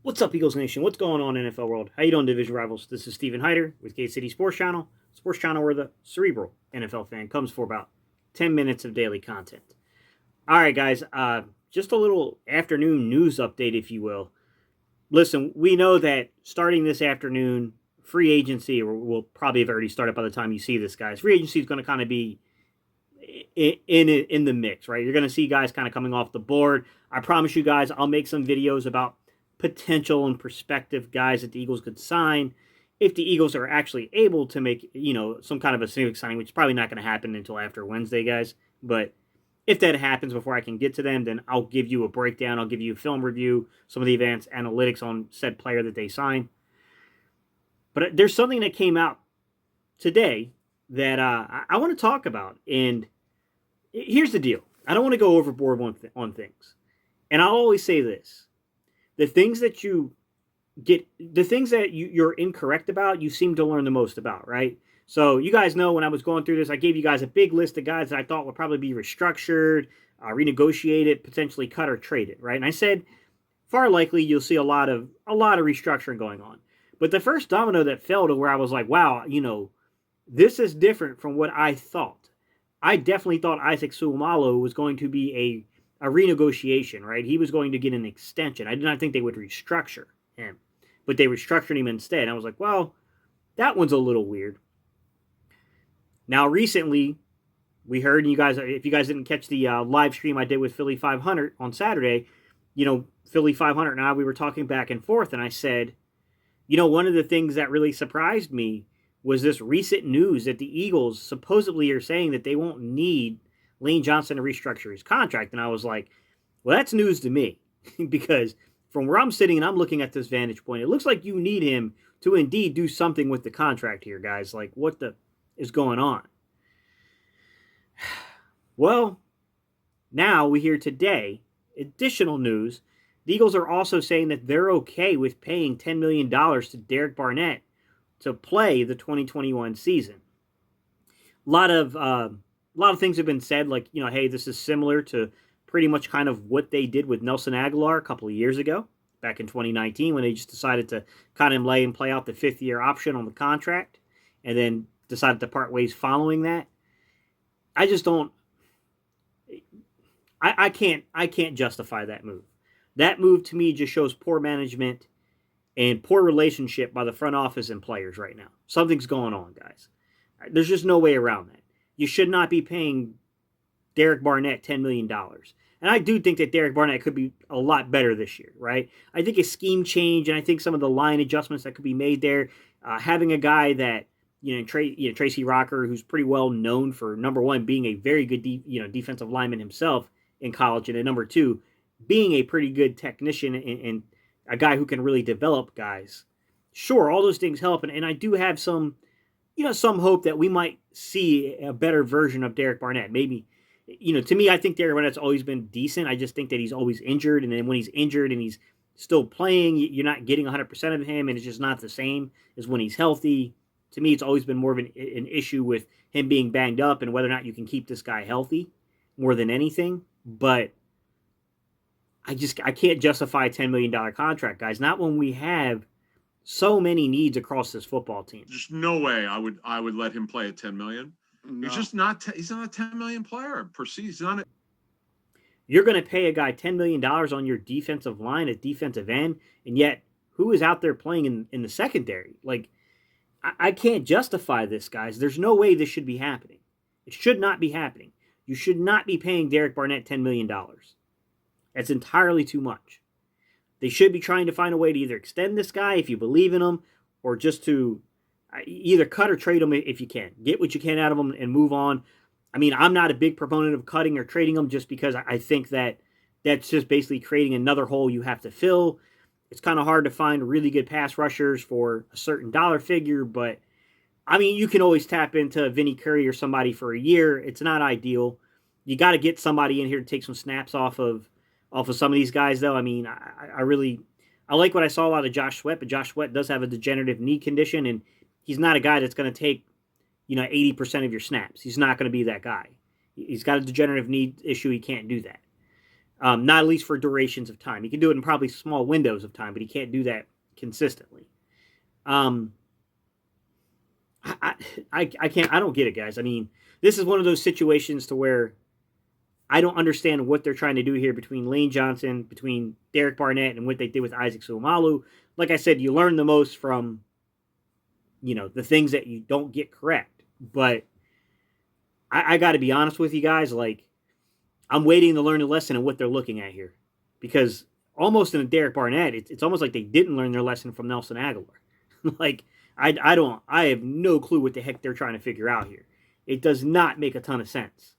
What's up, Eagles Nation? What's going on, NFL world? How you doing, Division Rivals? This is Steven Hyder with Gate City Sports Channel where the cerebral NFL fan comes for about 10 minutes of daily content. All right, guys, just a little afternoon news update, if you will. Listen, we know that starting this afternoon, free agency, or will probably have already started by the time you see this, guys. Free agency is going to kind of be in the mix, right? You're going to see guys kind of coming off the board. I promise you guys, I'll make some videos about potential and prospective guys that the Eagles could sign if the Eagles are actually able to make, some kind of a significant signing, which is probably not going to happen until after Wednesday, guys. But if that happens before I can get to them, then I'll give you a breakdown. I'll give you a film review, some of the advanced analytics on said player that they sign. But there's something that came out today that I want to talk about. And here's the deal. I don't want to go overboard on things. And I'll always say this. The things that you're incorrect about, you seem to learn the most about, right? So you guys know when I was going through this, I gave you guys a big list of guys that I thought would probably be restructured, renegotiated, potentially cut or traded, right? And I said, far likely you'll see a lot of restructuring going on. But the first domino that fell to where I was like, wow, this is different from what I thought. I definitely thought Isaac Seumalo was going to be a renegotiation, right? He was going to get an extension. I did not think they would restructure him, but they restructured him instead. I was like, well, that one's a little weird. Now, recently, we heard, and if you guys didn't catch the live stream I did with Philly 500 on Saturday, Philly 500 and I, we were talking back and forth, and I said, one of the things that really surprised me was this recent news that the Eagles supposedly are saying that they won't need Lane Johnson to restructure his contract. And I was like, well, that's news to me because from where I'm sitting and I'm looking at this vantage point, it looks like you need him to indeed do something with the contract here, guys. Like, what the is going on? Well, now we hear today, additional news. The Eagles are also saying that they're okay with paying $10 million to Derek Barnett to play the 2021 season. A lot of things have been said, like, hey, this is similar to pretty much kind of what they did with Nelson Aguilar a couple of years ago, back in 2019, when they just decided to kind of lay and play out the fifth-year option on the contract, and then decided to part ways following that. I just don't. I can't justify that move. That move to me just shows poor management and poor relationship by the front office and players right now. Something's going on, guys. There's just no way around that. You should not be paying Derek Barnett $10 million. And I do think that Derek Barnett could be a lot better this year, right? I think a scheme change and I think some of the line adjustments that could be made there, having a guy that, Tracy Rocker, who's pretty well known for, number one, being a very good defensive lineman himself in college, and then number two, being a pretty good technician and a guy who can really develop guys. Sure, all those things help, and I do have some hope that we might see a better version of Derek Barnett. Maybe, to me, I think Derek Barnett's always been decent. I just think that he's always injured, and then when he's injured and he's still playing, you're not getting 100% of him, and it's just not the same as when he's healthy. To me, it's always been more of an issue with him being banged up and whether or not you can keep this guy healthy more than anything. But I can't justify a $10 million contract, guys. Not when we have so many needs across this football team. There's no way I would let him play at 10 million. No. He's just not. He's not a 10 million player per season. He's not. You're going to pay a guy $10 million on your defensive line at defensive end, and yet who is out there playing in the secondary? Like, I can't justify this, guys. There's no way this should be happening. It should not be happening. You should not be paying Derek Barnett $10 million. That's entirely too much. They should be trying to find a way to either extend this guy if you believe in him, or just to either cut or trade him if you can. Get what you can out of him and move on. I mean, I'm not a big proponent of cutting or trading him just because I think that that's just basically creating another hole you have to fill. It's kind of hard to find really good pass rushers for a certain dollar figure, but I mean, you can always tap into Vinny Curry or somebody for a year. It's not ideal. You got to get somebody in here to take some snaps off of some of these guys, though. I mean, I like what I saw out of Josh Sweat, but Josh Sweat does have a degenerative knee condition, and he's not a guy that's going to take 80% of your snaps. He's not going to be that guy. He's got a degenerative knee issue. He can't do that. Not at least for durations of time. He can do it in probably small windows of time, but he can't do that consistently. I can't. I don't get it, guys. I mean, this is one of those situations to where I don't understand what they're trying to do here between Lane Johnson, between Derek Barnett, and what they did with Isaac Seumalo. Like I said, you learn the most from, the things that you don't get correct. But I got to be honest with you guys. Like, I'm waiting to learn the lesson of what they're looking at here, because almost in a Derek Barnett, it's almost like they didn't learn their lesson from Nelson Aguilar. Like, I have no clue what the heck they're trying to figure out here. It does not make a ton of sense,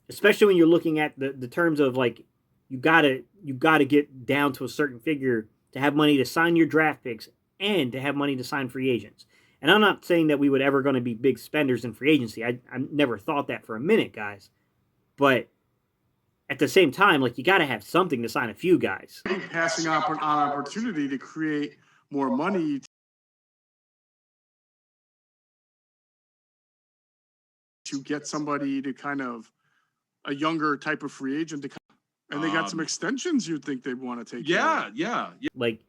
especially when you're looking at the terms of, like, you gotta get down to a certain figure to have money to sign your draft picks and to have money to sign free agents. And I'm not saying that we would ever going to be big spenders in free agency. I never thought that for a minute, guys. But at the same time, like, you got to have something to sign a few guys. Passing on an opportunity to create more money to get somebody to kind of a younger type of free agent to come. And they got some extensions you'd think they'd want to take. Yeah. Like,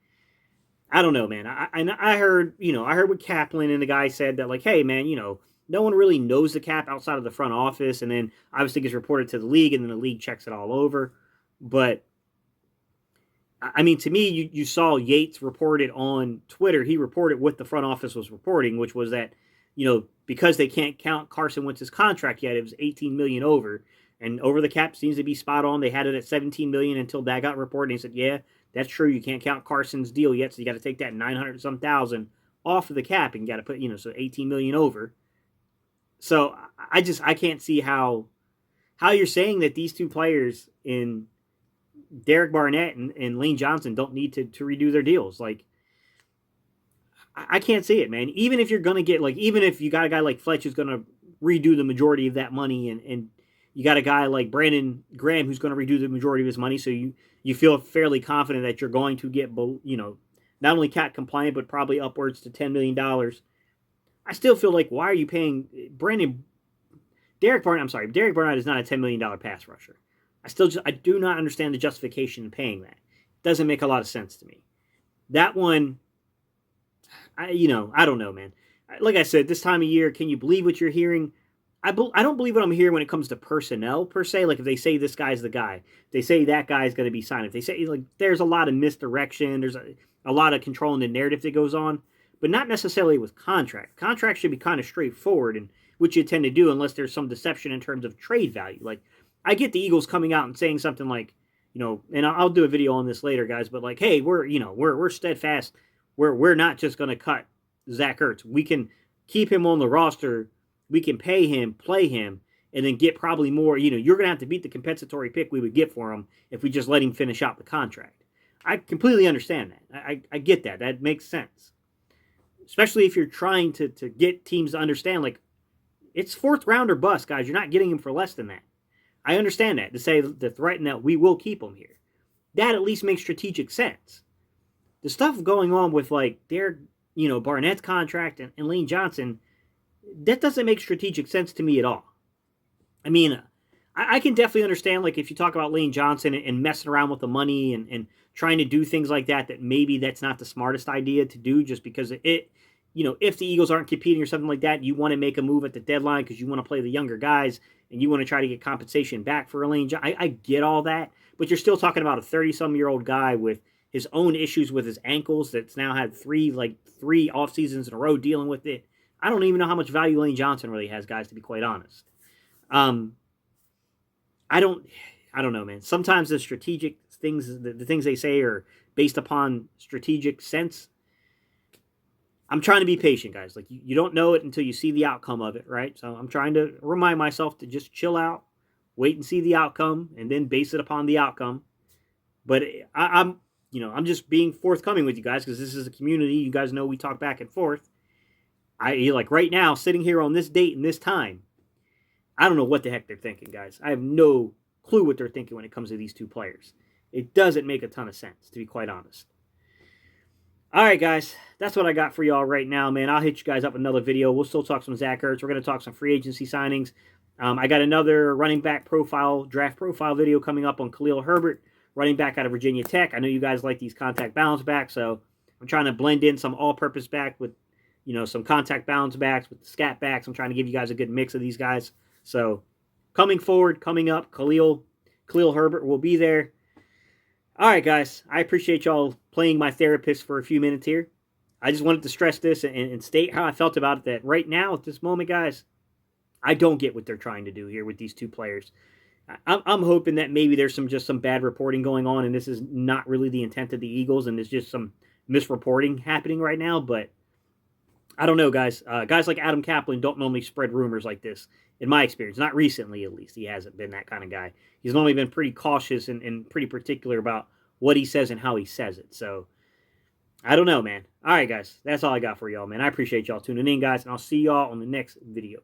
I don't know, man. I heard what Kaplan and the guy said that, like, hey, man, no one really knows the cap outside of the front office, and then obviously gets reported to the league, and then the league checks it all over. But I mean, to me, you saw Yates reported on Twitter. He reported what the front office was reporting, which was that, because they can't count Carson Wentz's contract yet, it was $18 million over, and over the cap seems to be spot on. They had it at $17 million until that got reported, and he said, yeah, that's true. You can't count Carson's deal yet, so you got to take that 900 some thousand off of the cap, and you got to put, so $18 million over. So I can't see how you're saying that these two players in Derek Barnett and Lane Johnson don't need to redo their deals. Like, I can't see it, man. Even if you're going to get, like, even if you got a guy like Fletch who's going to redo the majority of that money, and you got a guy like Brandon Graham who's going to redo the majority of his money, so you feel fairly confident that you're going to get, not only cap compliant, but probably upwards to $10 million. I still feel like, why are you paying Derek Barnett? Derek Barnett is not a $10 million pass rusher. I do not understand the justification in paying that. It doesn't make a lot of sense to me. That one, I don't know, man. Like I said, this time of year, can you believe what you're hearing? I don't believe what I'm hearing when it comes to personnel, per se. Like, if they say this guy's the guy, if they say that guy's going to be signed, if they say, like, there's a lot of misdirection, there's a lot of controlling the narrative that goes on, but not necessarily with contract. Contract should be kind of straightforward, and which you tend to do unless there's some deception in terms of trade value. Like, I get the Eagles coming out and saying something like, and I'll do a video on this later, guys, but like, hey, we're steadfast. We're not just going to cut Zach Ertz. We can keep him on the roster. We can pay him, play him, and then get probably more. You're going to have to beat the compensatory pick we would get for him if we just let him finish out the contract. I completely understand that. I get that. That makes sense. Especially if you're trying to get teams to understand, like, it's fourth round or bust, guys. You're not getting him for less than that. I understand that, to threaten that we will keep him here. That at least makes strategic sense. The stuff going on with, like, Derek, Barnett's contract and Lane Johnson, that doesn't make strategic sense to me at all. I mean, I can definitely understand, like, if you talk about Lane Johnson and messing around with the money and trying to do things like that maybe that's not the smartest idea to do, just because if the Eagles aren't competing or something like that, you want to make a move at the deadline because you want to play the younger guys and you want to try to get compensation back for Lane Johnson. I get all that, but you're still talking about a 30-some-year-old guy with his own issues with his ankles that's now had three off seasons in a row dealing with it. I don't even know how much value Lane Johnson really has, guys, to be quite honest. I don't know, man. Sometimes the strategic things, the things they say are based upon strategic sense. I'm trying to be patient, guys. Like, you don't know it until you see the outcome of it, right? So I'm trying to remind myself to just chill out, wait and see the outcome, and then base it upon the outcome. But I'm just being forthcoming with you guys because this is a community. You guys know we talk back and forth. Like, right now, sitting here on this date and this time, I don't know what the heck they're thinking, guys. I have no clue what they're thinking when it comes to these two players. It doesn't make a ton of sense, to be quite honest. All right, guys. That's what I got for y'all right now, man. I'll hit you guys up with another video. We'll still talk some Zach Ertz. We're going to talk some free agency signings. I got another running back profile, draft profile video coming up on Khalil Herbert, running back out of Virginia Tech. I know you guys like these contact balance backs, so I'm trying to blend in some all-purpose back with, some contact balance backs with the scat backs. I'm trying to give you guys a good mix of these guys. So coming up, Khalil Herbert will be there. All right, guys, I appreciate y'all playing my therapist for a few minutes here. I just wanted to stress this and state how I felt about it, that right now, at this moment, guys, I don't get what they're trying to do here with these two players. I'm hoping that maybe there's just some bad reporting going on, and this is not really the intent of the Eagles, and there's just some misreporting happening right now. But I don't know, guys. Guys like Adam Kaplan don't normally spread rumors like this, in my experience. Not recently, at least. He hasn't been that kind of guy. He's normally been pretty cautious and pretty particular about what he says and how he says it. So I don't know, man. All right, guys. That's all I got for y'all, man. I appreciate y'all tuning in, guys, and I'll see y'all on the next video.